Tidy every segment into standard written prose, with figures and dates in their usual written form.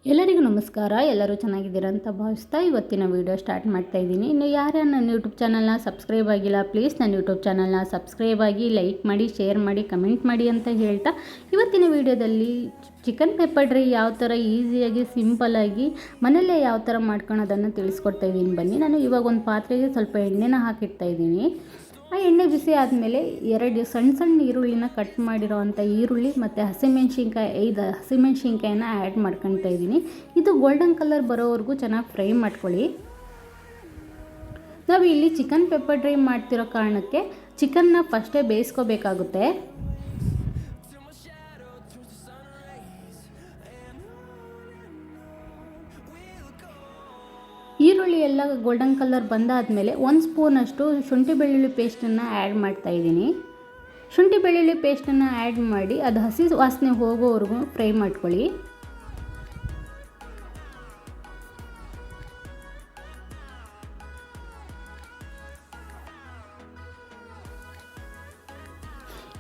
ಎಲ್ಲರಿಗೂ ನಮಸ್ಕಾರ. ಎಲ್ಲರೂ ಚೆನ್ನಾಗಿದ್ದೀರಾ ಅಂತ ಭಾವಿಸ್ತಾ ಇವತ್ತಿನ ವಿಡಿಯೋ ಸ್ಟಾರ್ಟ್ ಮಾಡ್ತಾ ಇದ್ದೀನಿ. ಇನ್ನು ಯಾರು ನನ್ನ ಯೂಟ್ಯೂಬ್ ಚಾನಲ್ನ ಸಬ್ಸ್ಕ್ರೈಬ್ ಆಗಿಲ್ಲ, ಪ್ಲೀಸ್ ನನ್ನ ಯೂಟ್ಯೂಬ್ ಚಾನಲ್ನ ಸಬ್ಸ್ಕ್ರೈಬ್ ಆಗಿ, ಲೈಕ್ ಮಾಡಿ, ಶೇರ್ ಮಾಡಿ, ಕಮೆಂಟ್ ಮಾಡಿ ಅಂತ ಹೇಳ್ತಾ ಇವತ್ತಿನ ವಿಡಿಯೋದಲ್ಲಿ ಚಿಕನ್ ಪೆಪ್ಪರ್ ಡ್ರೈ ಯಾವ ಥರ ಈಸಿಯಾಗಿ ಸಿಂಪಲ್ಲಾಗಿ ಮನೆಯಲ್ಲೇ ಯಾವ ಥರ ಮಾಡ್ಕೊಳೋದನ್ನು ತಿಳಿಸ್ಕೊಡ್ತಾ ಇದ್ದೀನಿ. ಬನ್ನಿ, ನಾನು ಇವಾಗ ಒಂದು ಪಾತ್ರೆಗೆ ಸ್ವಲ್ಪ ಎಣ್ಣೆನ ಹಾಕಿಡ್ತಾ ಇದ್ದೀನಿ. ಆ ಎಣ್ಣೆ ಬಿಸಿ ಆದಮೇಲೆ 2 ಸಣ್ಣ ಸಣ್ಣ ಈರುಳ್ಳಿನ ಕಟ್ ಮಾಡಿರೋವಂಥ ಈರುಳ್ಳಿ ಮತ್ತು ಹಸಿಮೆಣ್ಸಿನ್ಕಾಯಿ 5 ಹಸಿಮೆಣ್ಸಿನ್ಕಾಯಿನ ಆ್ಯಡ್ ಮಾಡ್ಕೊತಾ ಇದ್ದೀನಿ. ಇದು ಗೋಲ್ಡನ್ ಕಲರ್ ಬರೋವರೆಗೂ ಚೆನ್ನಾಗಿ ಫ್ರೈ ಮಾಡ್ಕೊಳ್ಳಿ. ನಾವು ಇಲ್ಲಿ ಚಿಕನ್ ಪೆಪ್ಪರ್ ಡ್ರೈ ಮಾಡ್ತಿರೋ ಕಾರಣಕ್ಕೆ ಚಿಕನ್ನ ಫಸ್ಟೇ ಬೇಯಿಸ್ಕೋಬೇಕಾಗುತ್ತೆ. ಈರುಳ್ಳಿ ಎಲ್ಲ ಗೋಲ್ಡನ್ ಕಲರ್ ಬಂದಾದಮೇಲೆ 1 ಸ್ಪೂನಷ್ಟು ಶುಂಠಿ ಬೆಳ್ಳುಳ್ಳಿ ಪೇಸ್ಟನ್ನು ಆ್ಯಡ್ ಮಾಡ್ತಾಯಿದ್ದೀನಿ. ಶುಂಠಿ ಬೆಳ್ಳುಳ್ಳಿ ಪೇಸ್ಟನ್ನು ಆ್ಯಡ್ ಮಾಡಿ ಅದು ಹಸಿ ವಾಸನೆ ಹೋಗೋವರೆಗೂ ಫ್ರೈ ಮಾಡ್ಕೊಳ್ಳಿ.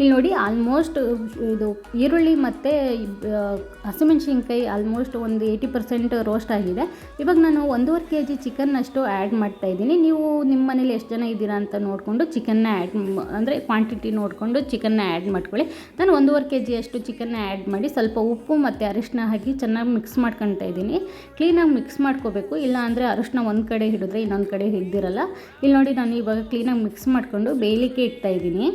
ಇಲ್ಲಿ ನೋಡಿ, ಆಲ್ಮೋಸ್ಟ್ ಇದು ಈರುಳ್ಳಿ ಮತ್ತು ಹಸಿಮೆಣ್ಸಿನ್ಕಾಯಿ ಆಲ್ಮೋಸ್ಟ್ ಒಂದು 80% ರೋಸ್ಟ್ ಆಗಿದೆ. ಇವಾಗ ನಾನು 1.5 kg ಚಿಕನ್ನಷ್ಟು ಆ್ಯಡ್ ಮಾಡ್ತಾಯಿದ್ದೀನಿ. ನೀವು ನಿಮ್ಮ ಮನೇಲಿ ಎಷ್ಟು ಜನ ಇದ್ದೀರಾ ಅಂತ ನೋಡಿಕೊಂಡು ಚಿಕನ್ನ ಆ್ಯಡ್ ಅಂದರೆ ಕ್ವಾಂಟಿಟಿ ನೋಡಿಕೊಂಡು ಚಿಕನ್ನ ಆ್ಯಡ್ ಮಾಡ್ಕೊಳ್ಳಿ. ನಾನು 1.5 kg ಅಷ್ಟು ಚಿಕನ್ನ ಆ್ಯಡ್ ಮಾಡಿ ಸ್ವಲ್ಪ ಉಪ್ಪು ಮತ್ತು ಅರಿಶಿನ ಹಾಕಿ ಚೆನ್ನಾಗಿ ಮಿಕ್ಸ್ ಮಾಡ್ಕೊತಾ ಇದ್ದೀನಿ. ಕ್ಲೀನಾಗಿ ಮಿಕ್ಸ್ ಮಾಡ್ಕೋಬೇಕು, ಇಲ್ಲ ಅಂದರೆ ಅರಿಶಿನ ಒಂದು ಕಡೆ ಹಿಡಿದ್ರೆ ಇನ್ನೊಂದು ಕಡೆ ಹಿಡ್ದಿರಲ್ಲ. ಇಲ್ಲಿ ನೋಡಿ, ನಾನು ಇವಾಗ ಕ್ಲೀನಾಗಿ ಮಿಕ್ಸ್ ಮಾಡಿಕೊಂಡು ಬೇಯಲಿಕ್ಕೆ ಇಡ್ತಾಯಿದ್ದೀನಿ.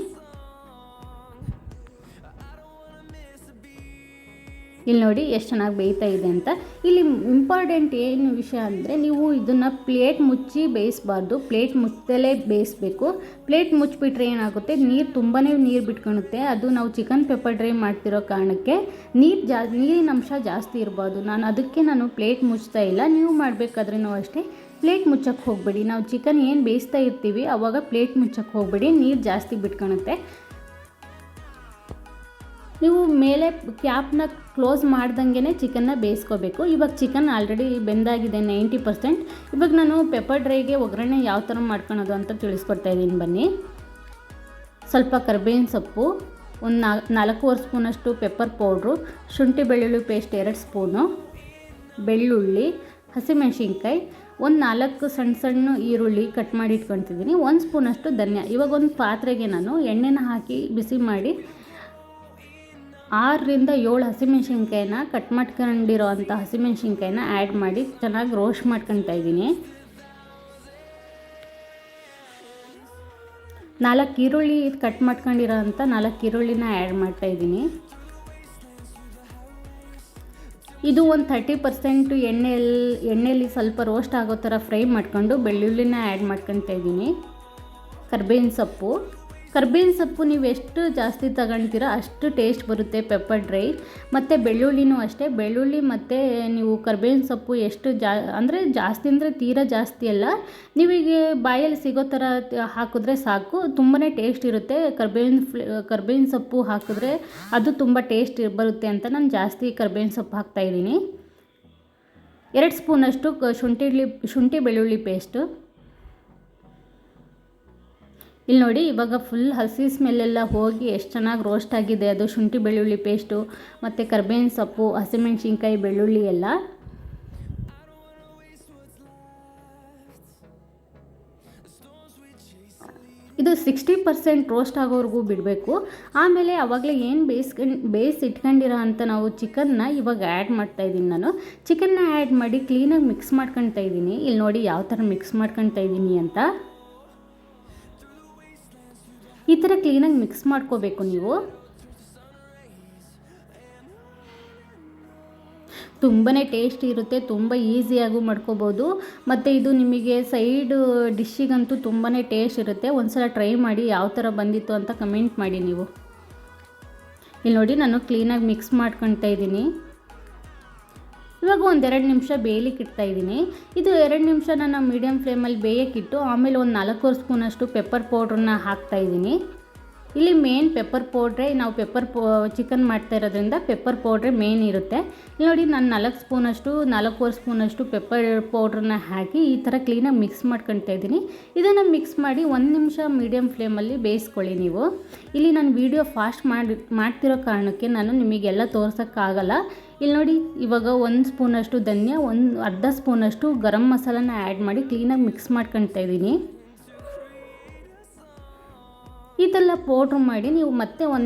ಇಲ್ಲಿ ನೋಡಿ ಎಷ್ಟು ಚೆನ್ನಾಗಿ ಬೇಯ್ತಾ ಇದೆ ಅಂತ. ಇಲ್ಲಿ ಇಂಪಾರ್ಟೆಂಟ್ ಏನು ವಿಷಯ ಅಂದರೆ, ನೀವು ಇದನ್ನು ಪ್ಲೇಟ್ ಮುಚ್ಚಿ ಬೇಯಿಸಬಾರ್ದು, ಪ್ಲೇಟ್ ಮುಚ್ಚದಲ್ಲೇ ಬೇಯಿಸಬೇಕು. ಪ್ಲೇಟ್ ಮುಚ್ಚಿಬಿಟ್ರೆ ಏನಾಗುತ್ತೆ, ತುಂಬಾ ನೀರು ಬಿಟ್ಕೊಳುತ್ತೆ. ಅದು ನಾವು ಚಿಕನ್ ಪೆಪ್ಪರ್ ಡ್ರೈ ಮಾಡ್ತಿರೋ ಕಾರಣಕ್ಕೆ ನೀರಿನ ಅಂಶ ಜಾಸ್ತಿ ಇರ್ಬೋದು. ನಾನು ಪ್ಲೇಟ್ ಮುಚ್ತಾ ಇಲ್ಲ. ನೀವು ಮಾಡಬೇಕಾದ್ರೂ ಅಷ್ಟೇ ಪ್ಲೇಟ್ ಮುಚ್ಚಕ್ಕೆ ಹೋಗಬೇಡಿ. ನಾವು ಚಿಕನ್ ಏನು ಬೇಯಿಸ್ತಾ ಇರ್ತೀವಿ ಆವಾಗ ಪ್ಲೇಟ್ ಮುಚ್ಚಕ್ಕೆ ಹೋಗಬೇಡಿ, ನೀರು ಜಾಸ್ತಿ ಬಿಟ್ಕೊಳುತ್ತೆ. ನೀವು ಮೇಲೆ ಕ್ಯಾಪ್ನ ಕ್ಲೋಸ್ ಮಾಡ್ದಂಗೆ ಚಿಕನ್ನ ಬೇಯಿಸ್ಕೋಬೇಕು. ಇವಾಗ ಚಿಕನ್ ಆಲ್ರೆಡಿ ಬೆಂದಾಗಿದೆ 90%. ಇವಾಗ ನಾನು ಪೆಪ್ಪರ್ ಡ್ರೈಗೆ ಒಗ್ಗರಣೆ ಯಾವ ಥರ ಮಾಡ್ಕೊಳೋದು ಅಂತ ತಿಳಿಸ್ಕೊಡ್ತಾ ಇದ್ದೀನಿ. ಬನ್ನಿ, ಸ್ವಲ್ಪ ಕರಿಬೇವಿನ ಸೊಪ್ಪು, ಒಂದು 4 ಸ್ಪೂನಷ್ಟು ಪೆಪ್ಪರ್ ಪೌಡ್ರು, ಶುಂಠಿ ಬೆಳ್ಳುಳ್ಳಿ ಪೇಸ್ಟ್ 2 ಸ್ಪೂನು, ಬೆಳ್ಳುಳ್ಳಿ, ಹಸಿಮೆಣ್ಸಿನ್ಕಾಯಿ, ಒಂದು 4 ಸಣ್ಣ ಈರುಳ್ಳಿ ಕಟ್ ಮಾಡಿ ಇಟ್ಕೊತಿದ್ದೀನಿ, 1 ಸ್ಪೂನಷ್ಟು ಧನಿಯಾ. ಇವಾಗ ಒಂದು ಪಾತ್ರೆಗೆ ನಾನು ಎಣ್ಣೆನ ಹಾಕಿ ಬಿಸಿ ಮಾಡಿ 6 ರಿಂದ 7 ಹಸಿಮೆಣ್ಸಿನ್ಕಾಯಿನ ಕಟ್ ಮಾಡ್ಕೊಂಡಿರೋ ಅಂಥ ಹಸಿಮೆಣ್ಸಿನ್ಕಾಯಿನ ಆ್ಯಡ್ ಮಾಡಿ ಚೆನ್ನಾಗಿ ರೋಸ್ಟ್ ಮಾಡ್ಕೊತಾ ಇದ್ದೀನಿ. 4 ಈರುಳ್ಳಿ ಕಟ್ ಮಾಡ್ಕೊಂಡಿರೋ ಅಂಥ 4 ಈರುಳ್ಳಿನ ಆ್ಯಡ್ ಮಾಡ್ತಾ ಇದ್ದೀನಿ. ಇದು ಒಂದು 30% ಎಣ್ಣೆಯಲ್ಲಿ ಸ್ವಲ್ಪ ರೋಸ್ಟ್ ಆಗೋ ಥರ ಫ್ರೈ ಮಾಡ್ಕೊಂಡು ಬೆಳ್ಳುಳ್ಳಿನ ಆ್ಯಡ್ ಮಾಡ್ಕೊತಾ ಇದ್ದೀನಿ. ಕರ್ಬೇವಿನ ಸೊಪ್ಪು ನೀವು ಎಷ್ಟು ಜಾಸ್ತಿ ತಗೊಳ್ತೀರೋ ಅಷ್ಟು ಟೇಸ್ಟ್ ಬರುತ್ತೆ ಪೆಪ್ಪರ್ ಡ್ರೈ. ಮತ್ತು ಬೆಳ್ಳುಳ್ಳಿನೂ ಅಷ್ಟೇ, ಬೆಳ್ಳುಳ್ಳಿ ಮತ್ತು ನೀವು ಕರ್ಬೇವಿನ ಸೊಪ್ಪು ಎಷ್ಟು ಜಾಸ್ತಿ ಅಂದರೆ ತೀರಾ ಜಾಸ್ತಿ ಅಲ್ಲ, ನೀವೀಗ ಬಾಯಲ್ಲಿ ಸಿಗೋ ಥರ ಹಾಕಿದ್ರೆ ಸಾಕು, ತುಂಬಾ ಟೇಸ್ಟ್ ಇರುತ್ತೆ. ಕರ್ಬೇವಿನ ಸೊಪ್ಪು ಹಾಕಿದ್ರೆ ಅದು ತುಂಬ ಟೇಸ್ಟ್ ಬರುತ್ತೆ ಅಂತ ನಾನು ಜಾಸ್ತಿ ಕರ್ಬೇವಿನ ಸೊಪ್ಪು ಹಾಕ್ತಾಯಿದ್ದೀನಿ. 2 ಸ್ಪೂನಷ್ಟು ಶುಂಠಿ ಬೆಳ್ಳುಳ್ಳಿ ಪೇಸ್ಟು. ಇಲ್ಲಿ ನೋಡಿ, ಇವಾಗ ಫುಲ್ ಹಸಿ ಸ್ಮೆಲ್ಲೆಲ್ಲ ಹೋಗಿ ಎಷ್ಟು ಚೆನ್ನಾಗಿ ರೋಸ್ಟ್ ಆಗಿದೆ ಅದು ಶುಂಠಿ ಬೆಳ್ಳುಳ್ಳಿ ಪೇಸ್ಟು ಮತ್ತು ಕರ್ಬೇವಿನ ಸೊಪ್ಪು, ಹಸಿಮೆಣ್ಸಿನ್ಕಾಯಿ, ಬೆಳ್ಳುಳ್ಳಿ ಎಲ್ಲ. ಇದು 60% ರೋಸ್ಟ್ ಆಗೋವರೆಗೂ ಬಿಡಬೇಕು. ಆಮೇಲೆ ಆವಾಗಲೇ ಏನು ಬೇಯಿಸಿಟ್ಕೊಂಡಿರೋ ಅಂತ ನಾವು ಚಿಕನ್ನ ಇವಾಗ ಆ್ಯಡ್ ಮಾಡ್ತಾಯಿದ್ದೀನಿ. ನಾನು ಚಿಕನ್ನ ಆ್ಯಡ್ ಮಾಡಿ ಕ್ಲೀನಾಗಿ ಮಿಕ್ಸ್ ಮಾಡ್ಕೊತಾ ಇದ್ದೀನಿ. ಇಲ್ಲಿ ನೋಡಿ ಯಾವ ಥರ ಮಿಕ್ಸ್ ಮಾಡ್ಕೊತಾ ಇದ್ದೀನಿ ಅಂತ. ಈ ಥರ ಕ್ಲೀನಾಗಿ ಮಿಕ್ಸ್ ಮಾಡ್ಕೋಬೇಕು ನೀವು. ತುಂಬಾ ಟೇಸ್ಟ್ ಇರುತ್ತೆ, ತುಂಬ ಈಸಿಯಾಗೂ ಮಾಡ್ಕೋಬೋದು. ಮತ್ತು ಇದು ನಿಮಗೆ ಸೈಡ್ ಡಿಶ್ಶಿಗಂತೂ ತುಂಬಾ ಟೇಸ್ಟ್ ಇರುತ್ತೆ. ಒಂದು ಸಲ ಟ್ರೈ ಮಾಡಿ ಯಾವ ಥರ ಬಂದಿತ್ತು ಅಂತ ಕಮೆಂಟ್ ಮಾಡಿ ನೀವು. ಇಲ್ಲಿ ನೋಡಿ, ನಾನು ಕ್ಲೀನಾಗಿ ಮಿಕ್ಸ್ ಮಾಡ್ಕೊತಾ ಇದ್ದೀನಿ. ಇವಾಗ ಒಂದು 2 ನಿಮಿಷ ಬೇಯಲಿಕ್ಕೆ ಇಡ್ತಾಯಿದ್ದೀನಿ. ಇದು 2 ನಿಮಿಷ ನಾನು ಮೀಡಿಯಮ್ ಫ್ಲೇಮಲ್ಲಿ ಬೇಯಕ್ಕಿಟ್ಟು ಆಮೇಲೆ ಒಂದು 4 ಸ್ಪೂನಷ್ಟು ಪೆಪ್ಪರ್ ಪೌಡ್ರನ್ನ ಹಾಕ್ತಾಯಿದ್ದೀನಿ. ಇಲ್ಲಿ ಮೇನ್ ಪೆಪ್ಪರ್ ಪೌಡ್ರೇ, ನಾವು ಚಿಕನ್ ಮಾಡ್ತಾ ಇರೋದ್ರಿಂದ ಪೆಪ್ಪರ್ ಪೌಡ್ರೇ ಮೇನ್ ಇರುತ್ತೆ. ಇಲ್ಲಿ ನೋಡಿ, ನಾನು 4 ಸ್ಪೂನಷ್ಟು ಪೆಪ್ಪರ್ ಪೌಡ್ರನ್ನ ಹಾಕಿ ಈ ಥರ ಕ್ಲೀನಾಗಿ ಮಿಕ್ಸ್ ಮಾಡ್ಕೊತಾ ಇದ್ದೀನಿ. ಇದನ್ನು ಮಿಕ್ಸ್ ಮಾಡಿ 1 ನಿಮಿಷ ಮೀಡಿಯಮ್ ಫ್ಲೇಮಲ್ಲಿ ಬೇಯಿಸ್ಕೊಳ್ಳಿ ನೀವು. ಇಲ್ಲಿ ನಾನು ವೀಡಿಯೋ ಫಾಸ್ಟ್ ಮಾಡ್ತಿರೋ ಕಾರಣಕ್ಕೆ ನಾನು ನಿಮಗೆಲ್ಲ ತೋರ್ಸೋಕ್ಕಾಗಲ್ಲ. ಇಲ್ಲಿ ನೋಡಿ ಇವಾಗ 1 ಸ್ಪೂನಷ್ಟು ಧನ್ಯ, ಅರ್ಧ ಸ್ಪೂನಷ್ಟು ಗರಂ ಮಸಾಲನ ಆ್ಯಡ್ ಮಾಡಿ ಕ್ಲೀನಾಗಿ ಮಿಕ್ಸ್ ಮಾಡ್ಕೊಳ್ತಾ ಇದ್ದೀನಿ. ಇದೆಲ್ಲ ಪೌಡ್ರ್ ಮಾಡಿ ನೀವು ಮತ್ತೆ 1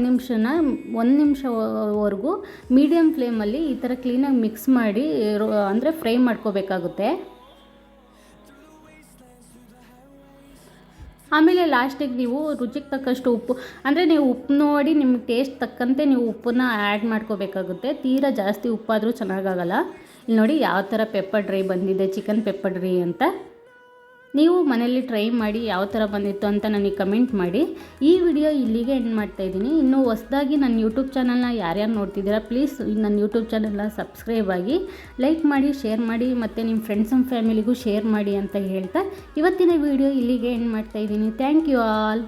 ನಿಮಿಷವರೆಗೂ ಮೀಡಿಯಮ್ ಫ್ಲೇಮಲ್ಲಿ ಈ ಥರ ಕ್ಲೀನಾಗಿ ಮಿಕ್ಸ್ ಮಾಡಿ ಅಂದರೆ ಫ್ರೈ ಮಾಡ್ಕೋಬೇಕಾಗುತ್ತೆ. ಆಮೇಲೆ ಲಾಸ್ಟಿಗೆ ನೀವು ರುಚಿಗೆ ತಕ್ಕಷ್ಟು ಉಪ್ಪು, ಅಂದರೆ ನೀವು ಉಪ್ಪು ನೋಡಿ ನಿಮ್ಗೆ ಟೇಸ್ಟ್ ತಕ್ಕಂತೆ ನೀವು ಉಪ್ಪನ್ನ ಆ್ಯಡ್ ಮಾಡ್ಕೋಬೇಕಾಗುತ್ತೆ. ತೀರಾ ಜಾಸ್ತಿ ಉಪ್ಪಾದರೂ ಚೆನ್ನಾಗಾಗಲ್ಲ. ಇಲ್ಲಿ ನೋಡಿ ಯಾವ ಥರ ಪೆಪ್ಪರ್ ಡ್ರೈ ಬಂದಿದೆ, ಚಿಕನ್ ಪೆಪ್ಪರ್ ಡ್ರೈ ಅಂತ. ನೀವು ಮನೆಯಲ್ಲಿ ಟ್ರೈ ಮಾಡಿ ಯಾವ ಥರ ಬಂದಿತ್ತು ಅಂತ ನನಗೆ ಕಮೆಂಟ್ ಮಾಡಿ. ಈ ವಿಡಿಯೋ ಇಲ್ಲಿಗೆ ಎಂಡ್ ಮಾಡ್ತಾಯಿದ್ದೀನಿ. ಇನ್ನೂ ಹೊಸದಾಗಿ ನನ್ನ ಯೂಟ್ಯೂಬ್ ಚಾನಲ್ನ ಯಾರ್ಯಾರು ನೋಡ್ತಿದ್ದೀರಾ ಪ್ಲೀಸ್ ನನ್ನ ಯೂಟ್ಯೂಬ್ ಚಾನಲ್ನ ಸಬ್ಸ್ಕ್ರೈಬ್ ಆಗಿ, ಲೈಕ್ ಮಾಡಿ, ಶೇರ್ ಮಾಡಿ, ಮತ್ತು ನಿಮ್ಮ ಫ್ರೆಂಡ್ಸ್ ಆ್ಯಂಡ್ ಫ್ಯಾಮಿಲಿಗೂ ಶೇರ್ ಮಾಡಿ ಅಂತ ಹೇಳ್ತಾ ಇವತ್ತಿನ ವಿಡಿಯೋ ಇಲ್ಲಿಗೆ ಎಂಡ್ ಮಾಡ್ತಾಯಿದ್ದೀನಿ. Thank you all.